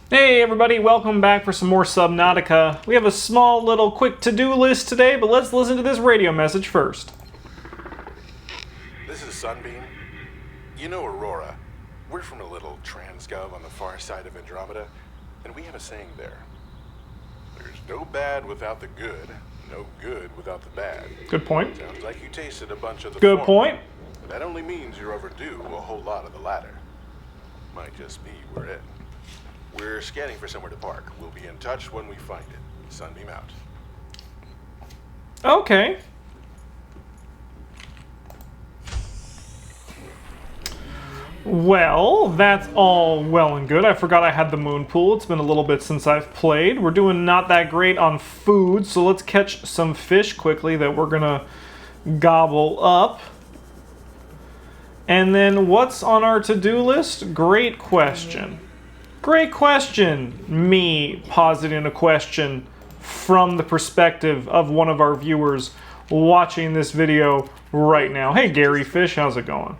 Hey everybody, welcome back for some more Subnautica. We have a small little quick to-do list today, but let's listen to this radio message first. This is Sunbeam. You know Aurora. We're from a little transgov on the far side of Andromeda, and we have a saying there. There's no bad without the good, no good without the bad. Good point. Sounds like you tasted a bunch of the Good former, point. But that only means you're overdue a whole lot of the latter. Might just be we're in. We're scanning for somewhere to park. We'll be in touch when we find it. Sunbeam out. Okay. Well, that's all well and good. I forgot I had the moon pool. It's been a little bit since I've played. We're doing not that great on food, so let's catch some fish quickly that we're gonna gobble up. And then what's on our to-do list? Great question. Great question. Me positing a question from the perspective of one of our viewers watching this video right now. Hey Gary Fish, how's it going?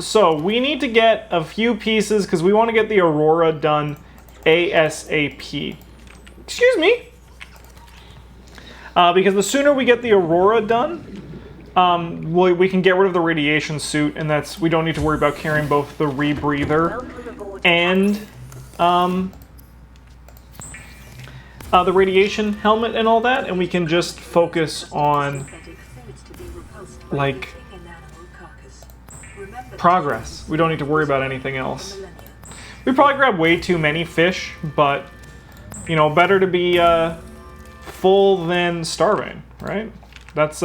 So we need to get a few pieces because we want to get the Aurora done ASAP. Excuse me. Because the sooner we get the Aurora done, we can get rid of the radiation suit, and we don't need to worry about carrying both the rebreather and the radiation helmet and all that, and we can just focus on like progress. We don't need to worry about anything else. We probably grab way too many fish, but you know, better to be full than starving, right? That's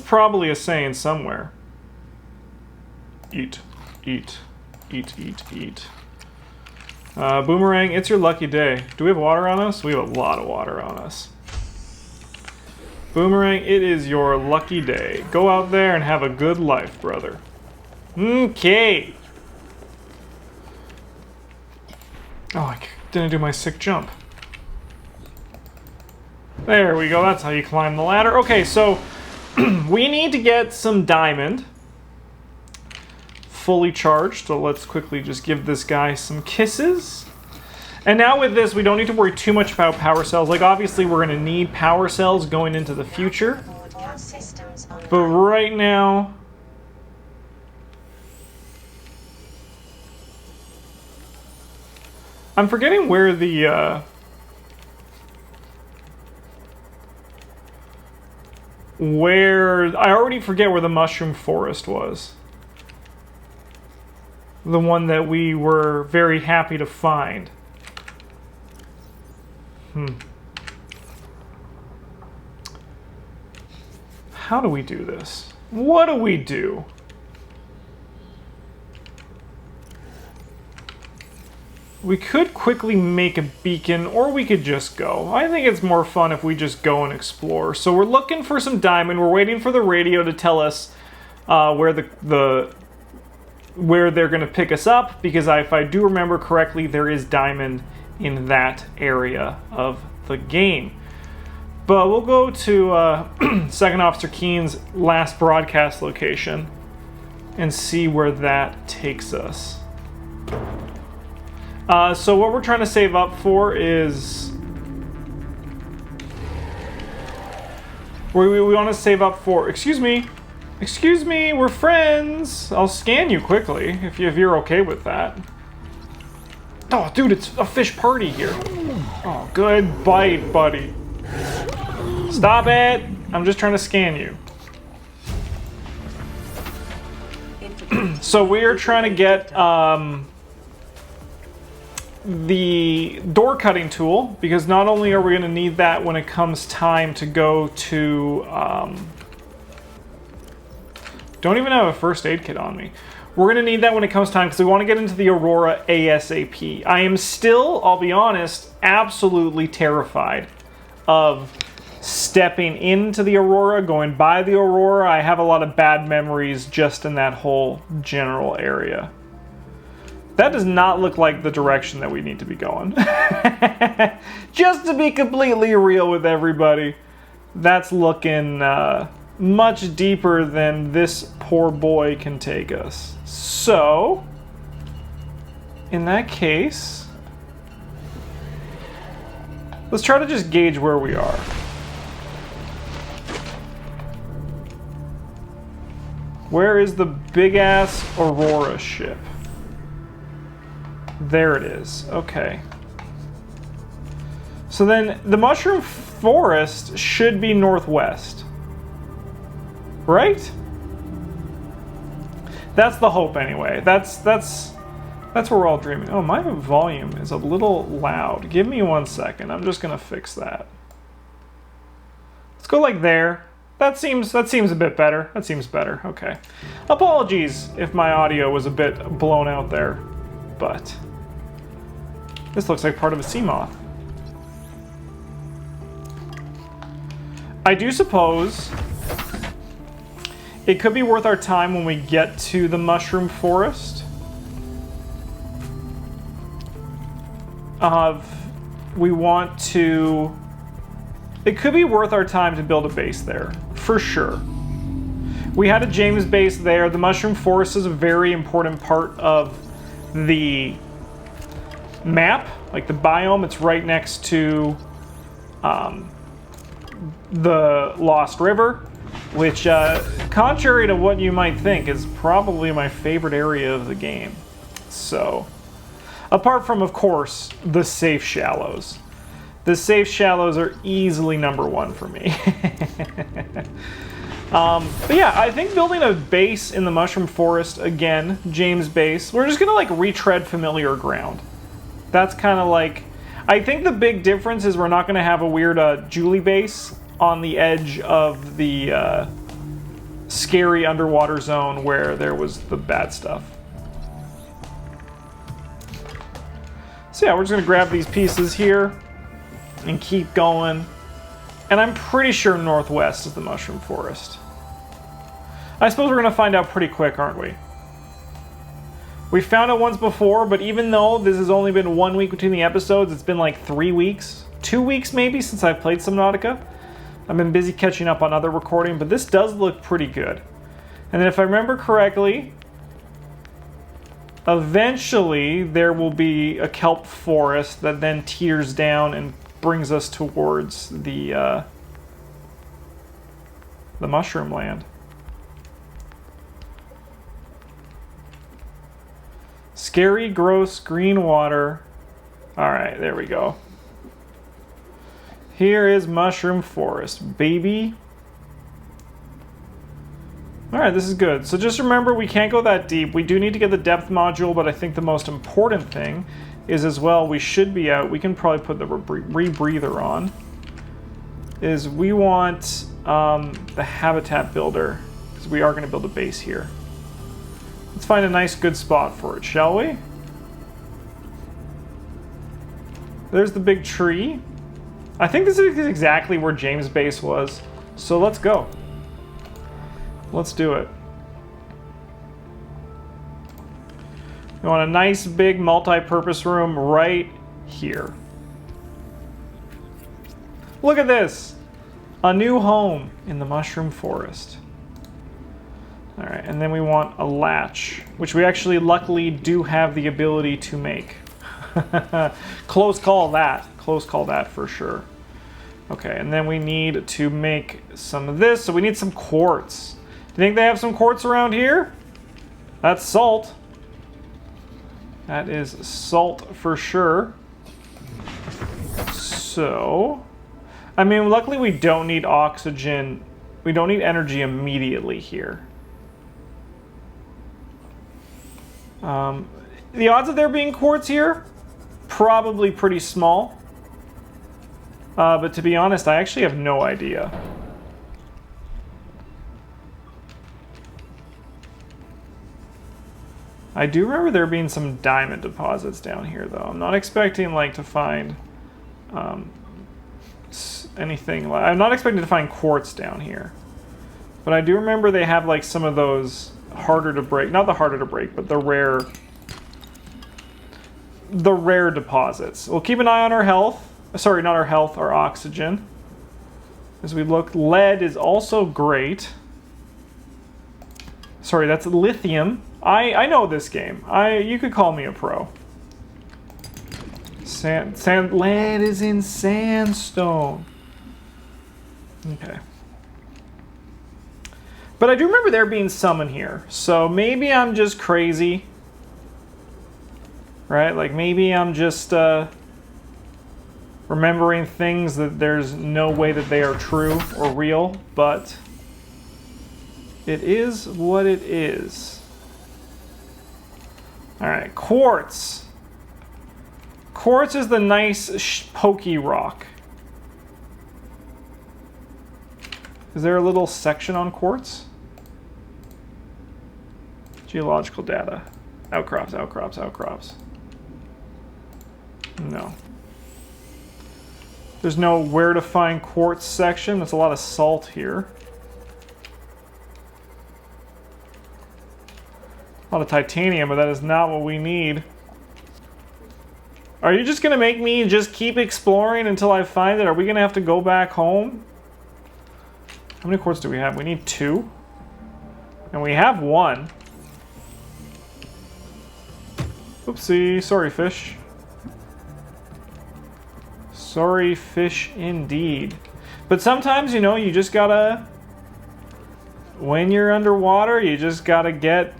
probably a saying somewhere. Eat, eat, eat, eat, eat. Boomerang, it's your lucky day. Do we have water on us? We have a lot of water on us. Boomerang, it is your lucky day. Go out there and have a good life, brother. Okay. Oh, I didn't do my sick jump. There we go. That's how you climb the ladder. Okay, so we need to get some diamond fully charged. So let's quickly just give this guy some kisses. And now with this, we don't need to worry too much about power cells. Like, obviously, we're going to need power cells going into the future. But right now, I'm forgetting where the I already forget where the mushroom forest was. The one that we were very happy to find. How do we do this? What do we do? We could quickly make a beacon, or we could just go. I think it's more fun if we just go and explore. So we're looking for some diamond. We're waiting for the radio to tell us where they're going to pick us up, because if I do remember correctly, there is diamond in that area of the game. But we'll go to Second Officer Keen's last broadcast location and see where that takes us. So what we're trying to save up for is we want to save up for, excuse me, we're friends. I'll scan you quickly if you're okay with that. Oh, dude, it's a fish party here. Oh, good bite, buddy. Stop it. I'm just trying to scan you. So we are trying to get the door cutting tool, because not only are we going to need that when it comes time to go to don't even have a first aid kit on me. We're going to need that when it comes time, because we want to get into the Aurora ASAP. I am still, I'll be honest, absolutely terrified of stepping into the Aurora, going by the Aurora. I have a lot of bad memories just in that whole general area. That does not look like the direction that we need to be going. Just to be completely real with everybody, that's looking much deeper than this poor boy can take us. So, in that case, Let's try to just gauge where we are. Where is the big-ass Aurora ship? There it is. Okay. So then the Mushroom Forest should be northwest. Right? That's the hope anyway. That's what we're all dreaming. Oh, my volume is a little loud. Give me 1 second. I'm just gonna fix that. Let's go like there. That seems a bit better. That seems better. Okay. Apologies if my audio was a bit blown out there, but this looks like part of a sea moth. I do suppose it could be worth our time when we get to the Mushroom Forest. We want to... It could be worth our time to build a base there, for sure. We had a James base there. The Mushroom Forest is a very important part of the map, like the biome. It's right next to the Lost River, which, contrary to what you might think, is probably my favorite area of the game. So, apart from, of course, the safe shallows. The safe shallows are easily #1 for me. But yeah, I think building a base in the Mushroom Forest, again, James base, we're just gonna like retread familiar ground. That's kind of like, I think the big difference is we're not gonna have a weird Julie base on the edge of the scary underwater zone where there was the bad stuff. So yeah, we're just gonna grab these pieces here and keep going. And I'm pretty sure northwest is the Mushroom Forest. I suppose we're gonna find out pretty quick, aren't we? We found it once before, but even though this has only been 1 week between the episodes, it's been like 3 weeks, 2 weeks maybe, since I've played Subnautica. I've been busy catching up on other recording, but this does look pretty good. And then if I remember correctly, eventually there will be a kelp forest that then teeters down and brings us towards the mushroom land. Scary, gross, green water. Alright, there we go. Here is Mushroom Forest, baby. Alright, this is good. So just remember, we can't go that deep. We do need to get the depth module, but I think the most important thing is as well, we should be out. We can probably put the rebreather on. Is we want the habitat builder, because we are going to build a base here. Let's find a nice good spot for it, shall we? There's the big tree. I think this is exactly where James' base was. So let's go. Let's do it. We want a nice big multi-purpose room right here. Look at this! A new home in the Mushroom Forest. Alright, and then we want a latch, which we actually luckily do have the ability to make. Close call that. Close call that for sure. Okay, and then we need to make some of this, so we need some quartz. Do you think they have some quartz around here? That's salt. That is salt for sure. So, I mean, luckily we don't need oxygen. We don't need energy immediately here. The odds of there being quartz here, probably pretty small. But to be honest, I actually have no idea. I do remember there being some diamond deposits down here, though. I'm not expecting, like, to find anything. I'm not expecting to find quartz down here. But I do remember they have, like, some of those harder to break. Not the harder to break, but the rare deposits. We'll keep an eye on our health. Sorry, not our health, our oxygen. As we look, lead is also great. Sorry, that's lithium. I know this game. You could call me a pro. Lead is in sandstone. Okay. But I do remember there being some in here. So maybe I'm just crazy. Right? Like maybe I'm just remembering things that there's no way that they are true or real. But it is what it is. Alright, quartz. Quartz is the nice pokey rock. Is there a little section on quartz? Geological data. Outcrops, outcrops, outcrops. No. There's no where to find quartz section. There's a lot of salt here. A lot of titanium, but that is not what we need. Are you just going to make me just keep exploring until I find it? Are we going to have to go back home? How many quartz do we have? We need 2. And we have 1. Oopsie. Sorry, fish. Sorry, fish indeed. But sometimes, you know, you just gotta... When you're underwater, you just gotta get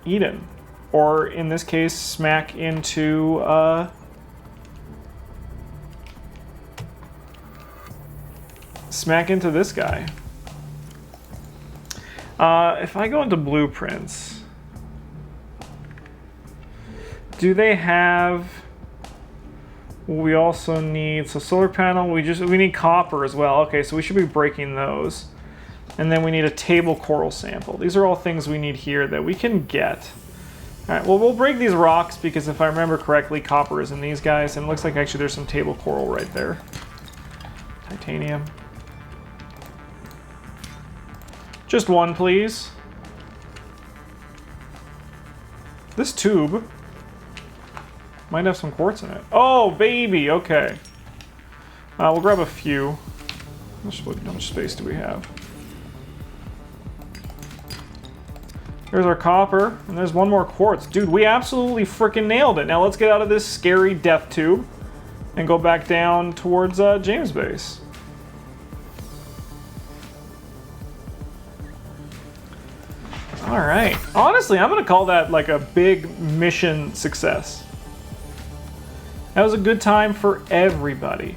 eaten. Or, in this case, smack into... Smack into this guy. If I go into blueprints, do they have? We also need solar panel. We need copper as well. Okay, so we should be breaking those, and then we need a table coral sample. These are all things we need here that we can get. All right. Well, we'll break these rocks because if I remember correctly, copper is in these guys, and it looks like actually there's some table coral right there. Titanium. Just 1, please. This tube might have some quartz in it. Oh, baby, okay. We'll grab a few. How much space do we have? There's our copper, and there's 1 more quartz. Dude, we absolutely freaking nailed it. Now let's get out of this scary death tube and go back down towards James Base. All right. Honestly, I'm going to call that like a big mission success. That was a good time for everybody.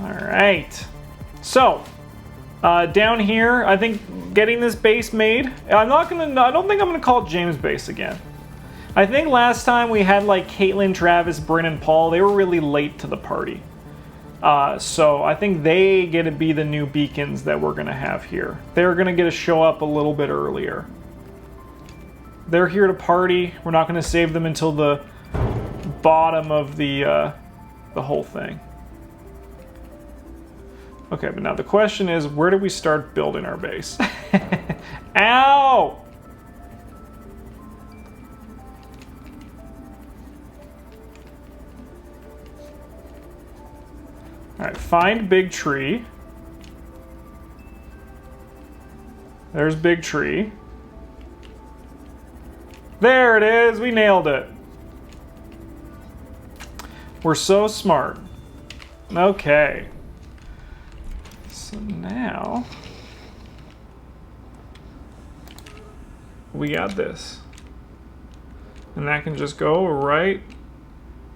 All right. So, down here, I think getting this base made. I don't think I'm going to call it James Base again. I think last time we had like Caitlin, Travis, Bryn, and Paul. They were really late to the party. So I think they get to be the new beacons that we're going to have here. They're going to get to show up a little bit earlier. They're here to party. We're not going to save them until the bottom of the whole thing. Okay, but now the question is, where do we start building our base? Ow! All right, find big tree. There's big tree. There it is, we nailed it. We're so smart. Okay. So now, we got this. And that can just go right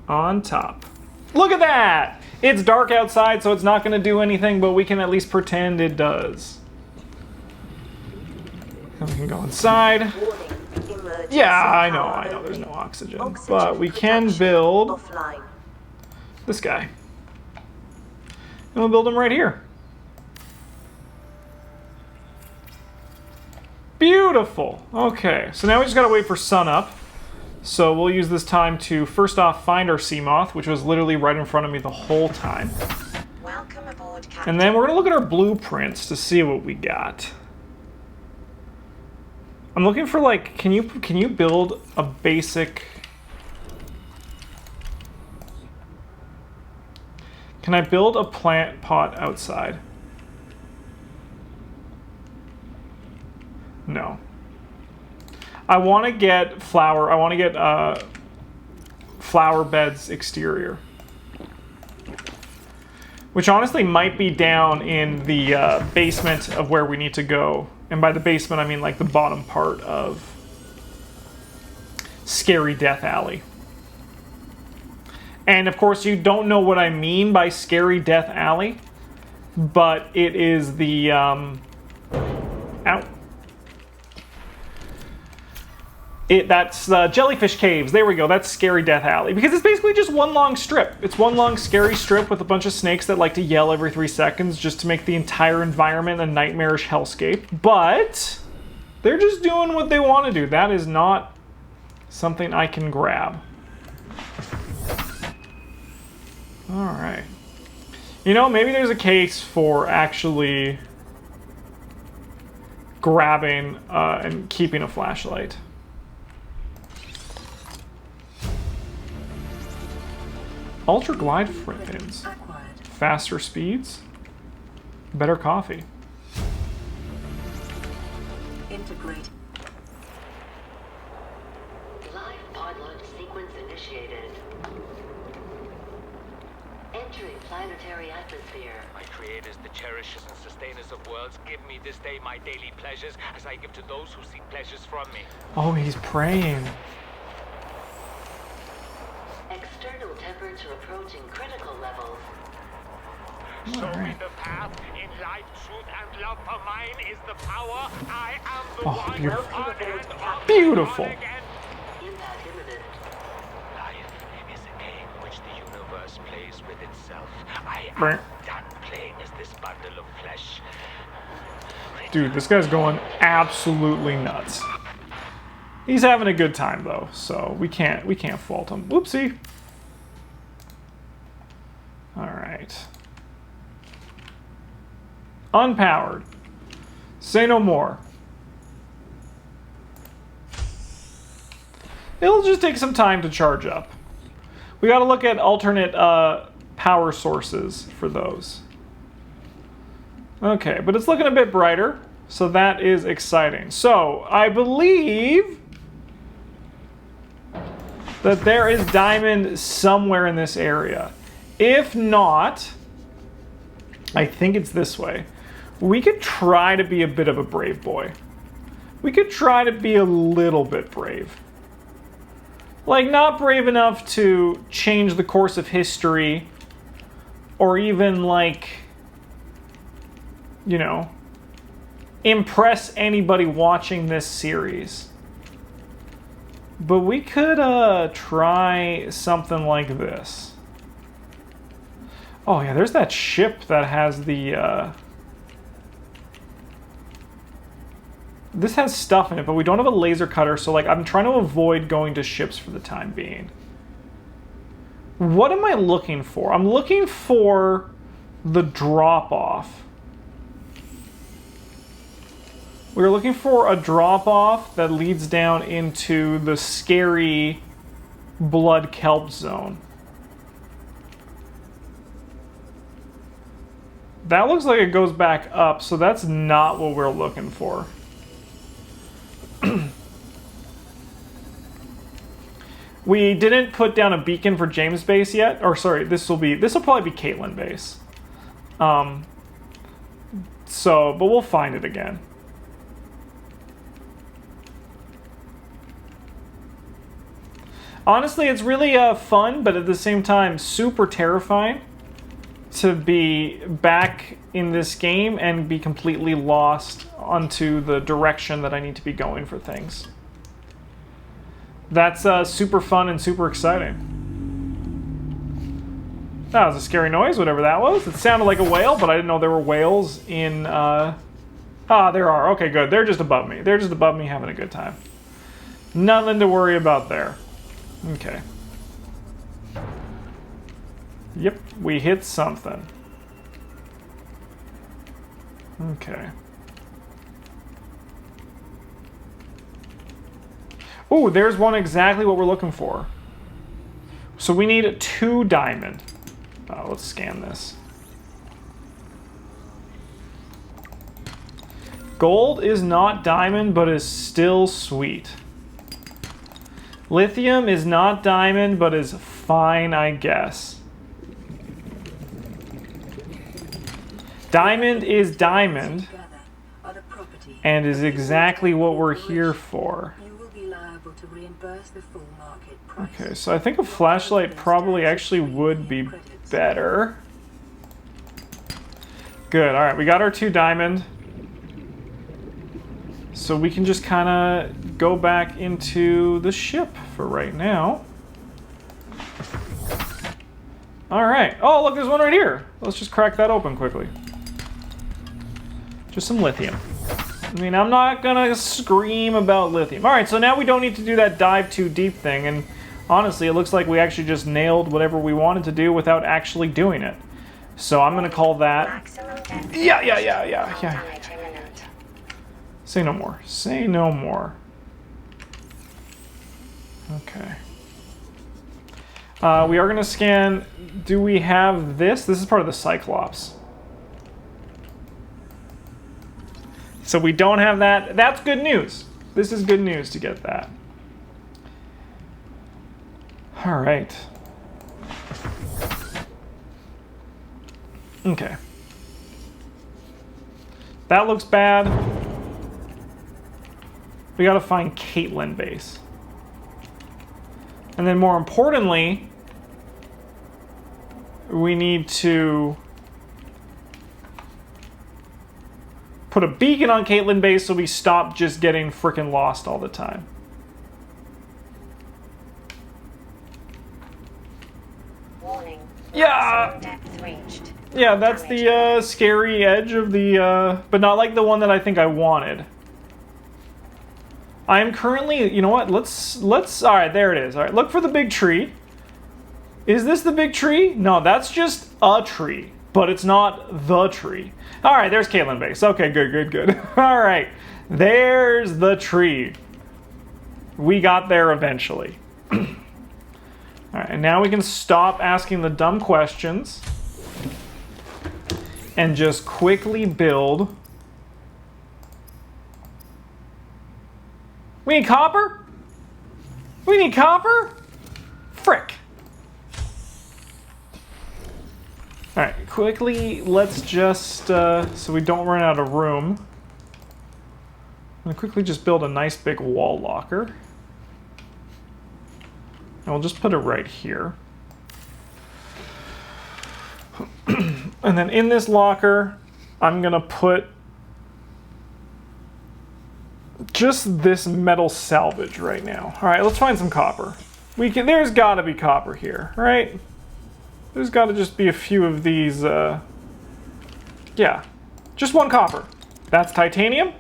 on top. Look at that! It's dark outside, so it's not going to do anything, but we can at least pretend it does. And we can go inside. Yeah, I know, there's no oxygen. But we can build this guy. And we'll build him right here. Beautiful! Okay, so now we just gotta wait for sun up. So we'll use this time to, first off, find our sea moth, which was literally right in front of me the whole time. Welcome aboard, Captain. And then we're gonna look at our blueprints to see what we got. I'm looking for like, can you build a basic? Can I build a plant pot outside? No. I want to get flower. I want to get flower bed's exterior. Which honestly might be down in the basement of where we need to go. And by the basement, I mean like the bottom part of Scary Death Alley. And of course, you don't know what I mean by Scary Death Alley, but it is the, that's Jellyfish Caves. There we go. That's Scary Death Alley. Because it's basically just one long strip. It's one long scary strip with a bunch of snakes that like to yell every 3 seconds just to make the entire environment a nightmarish hellscape. But they're just doing what they want to do. That is not something I can grab. Alright. You know, maybe there's a case for actually grabbing and keeping a flashlight. Ultra glide fins. Faster speeds. Better coffee. Integrate. Live pod launch sequence initiated. Entering planetary atmosphere. My creators, the cherishers and sustainers of worlds, give me this day my daily pleasures as I give to those who seek pleasures from me. Oh, he's praying. External temperature approaching critical levels. Show me the path. In life, truth, and love for mine is the power. I am the Oh, one. beautiful. Again, Beautiful. again. Impact imminent. Life is a game which the universe plays with itself. I am Right. done playing as this bundle of flesh. Dude, this guy's going absolutely nuts. He's having a good time though, so we can't fault him. Whoopsie. All right. Unpowered. Say no more. It'll just take some time to charge up. We got to look at alternate power sources for those. Okay, but it's looking a bit brighter, so that is exciting. So, I believe that there is diamond somewhere in this area. If not, I think it's this way. We could try to be a bit of a brave boy. We could try to be a little bit brave. Like, not brave enough to change the course of history, or even, like, you know, impress anybody watching this series. But we could try something like this. Oh yeah, there's that ship that has the this has stuff in it, but we don't have a laser cutter, so like I'm trying to avoid going to ships for the time being. What am I looking for? I'm looking for the drop-off. We're looking for a drop-off that leads down into the scary blood kelp zone. That looks like it goes back up, so that's not what we're looking for. We didn't put down a beacon for James base yet, or sorry, this will probably be Caitlin base. But we'll find it again. Honestly, it's really fun, but at the same time, super terrifying to be back in this game and be completely lost onto the direction that I need to be going for things. That's super fun and super exciting. That was a scary noise, whatever that was. It sounded like a whale, but I didn't know there were whales in... there are. Okay, good. They're just above me. They're just above me having a good time. Nothing to worry about there. Okay. Yep, we hit something. Okay. Ooh, there's one exactly what we're looking for. So we need 2 diamond. Let's scan this. Gold is not diamond, but is still sweet. Lithium is not diamond, but is fine, I guess. Diamond is diamond, Together are the property. and is exactly what we're here for. You will be liable to reimburse the full market price. Okay, so I think a flashlight probably actually would be better. Good, alright, we got our 2 diamond. So we can just kind of go back into the ship for right now. Alright, oh look, there's one right here. Let's just crack that open quickly. Just some lithium. I mean, I'm not gonna scream about lithium. Alright, so now we don't need to do that dive too deep thing, and honestly, it looks like we actually just nailed whatever we wanted to do without actually doing it. So I'm gonna call that... Maximum depth. Yeah. Damage imminent. Say no more. Say no more. Okay. We are gonna scan... Do we have this? This is part of the Cyclops. So we don't have that. That's good news. This is good news to get that. All right. Okay. That looks bad. We gotta find Caitlin base. And then more importantly, we need to put a beacon on Caitlin base so we stop just getting frickin' lost all the time. Warning. Yeah! Maximum depth reached. Yeah, that's the scary edge of the, but not like the one that I think I wanted. I am currently, you know what, let's, all right, there it is. All right, look for the big tree. Is this the big tree? No, that's just a tree, but it's not the tree. All right, there's Caitlin base. Okay, good. All right, there's the tree. We got there eventually. All right, and now we can stop asking the dumb questions and just quickly build. We need copper? We need copper? Frick. All right, quickly, let's just, so we don't run out of room. I'm gonna quickly just build a nice big wall locker. And we'll just put it right here. And then in this locker, I'm gonna put just this metal salvage right now. All right, let's find some copper. There's gotta be copper here, right? There's gotta just be a few of these, yeah, just one copper. That's titanium.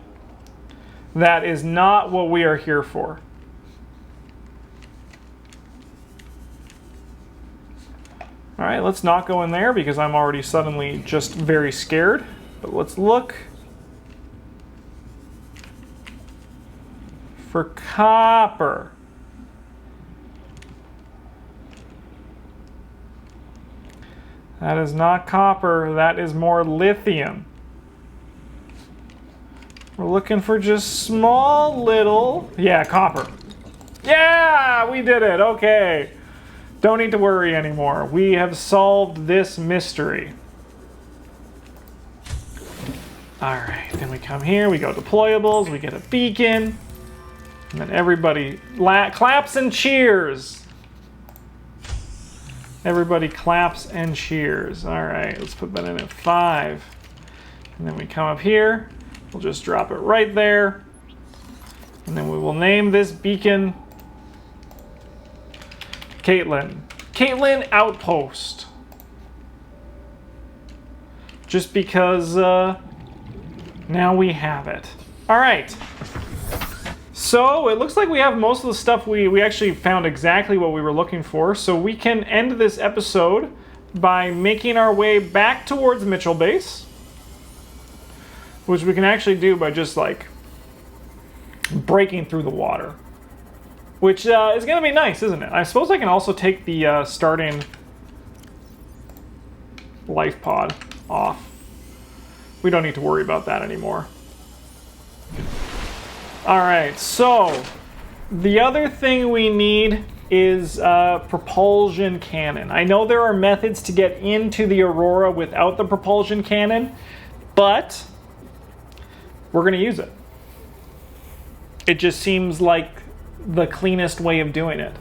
That is not what we are here for. All right, let's not go in there because I'm already suddenly just very scared. But let's look for copper. That is not copper, that is more lithium. We're looking for just small little, yeah, copper. Yeah, we did it, okay. Don't need to worry anymore. We have solved this mystery. All right, then we come here, we go deployables, we get a beacon, and then everybody claps and cheers. Everybody claps and cheers. All right, let's put that in at 5. And then we come up here, we'll just drop it right there. And then we will name this beacon Caitlin. Caitlin Outpost. Just because now we have it. All right. So it looks like we have most of the stuff. We actually found exactly what we were looking for. So we can end this episode by making our way back towards Mitchell Base, which we can actually do by just like breaking through the water, which is going to be nice, isn't it? I suppose I can also take the starting life pod off. We don't need to worry about that anymore. All right, so The other thing we need is propulsion cannon. I know there are methods to get into the Aurora without the propulsion cannon, but we're going to use it. It just seems like the cleanest way of doing it.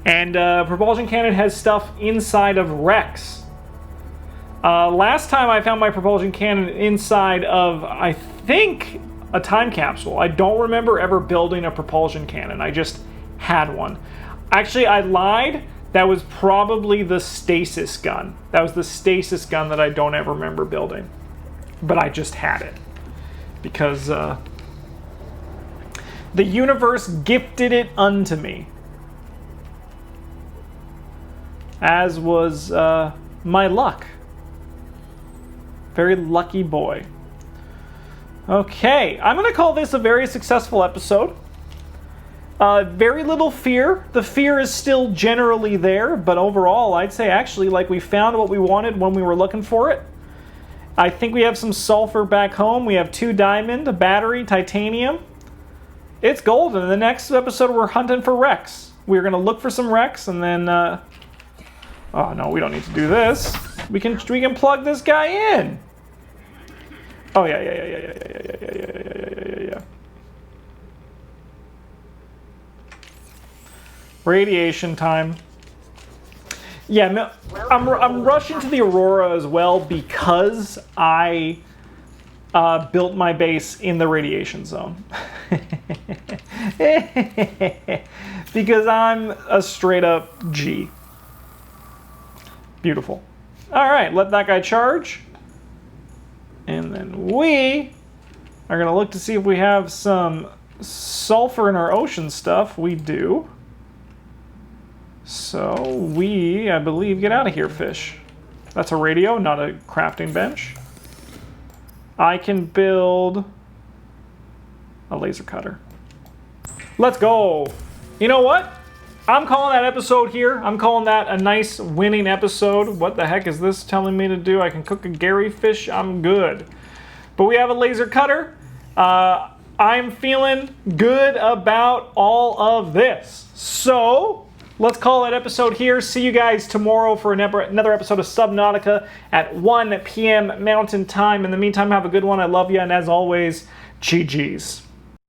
And propulsion cannon has stuff inside of Rex. Last time I found my propulsion cannon inside of, I think, a time capsule. I don't remember ever building a propulsion cannon. I just had one. Actually, I lied. That was probably the stasis gun. That was the stasis gun that I don't ever remember building. But I just had it. Because the universe gifted it unto me. As was my luck. Very lucky boy. Okay, I'm going to call this a very successful episode. Very little fear. The fear is still generally there, but overall, I'd say actually, like, we found what we wanted when we were looking for it. I think we have some sulfur back home. We have 2 diamond, a battery, titanium. It's golden. In the next episode, we're hunting for Rex. We're going to look for some Rex, and then... oh, no, we don't need to do this. We can plug this guy in. Oh, yeah. Radiation time. Yeah, I'm rushing to the Aurora as well because I built my base in the radiation zone. Because I'm a straight up G. Beautiful. All right, let that guy charge. And then we are going to look to see if we have some sulfur in our ocean stuff. We do. So we, I believe, get out of here, fish. That's a radio, not a crafting bench. I can build a laser cutter. Let's go. You know what? I'm calling that episode here. I'm calling that a nice winning episode. What the heck is this telling me to do? I can cook a Gary fish. I'm good. But we have a laser cutter. I'm feeling good about all of this. So let's call that episode here. See you guys tomorrow for another episode of Subnautica at 1 p.m. Mountain Time. In the meantime, have a good one. I love you. And as always, GG's.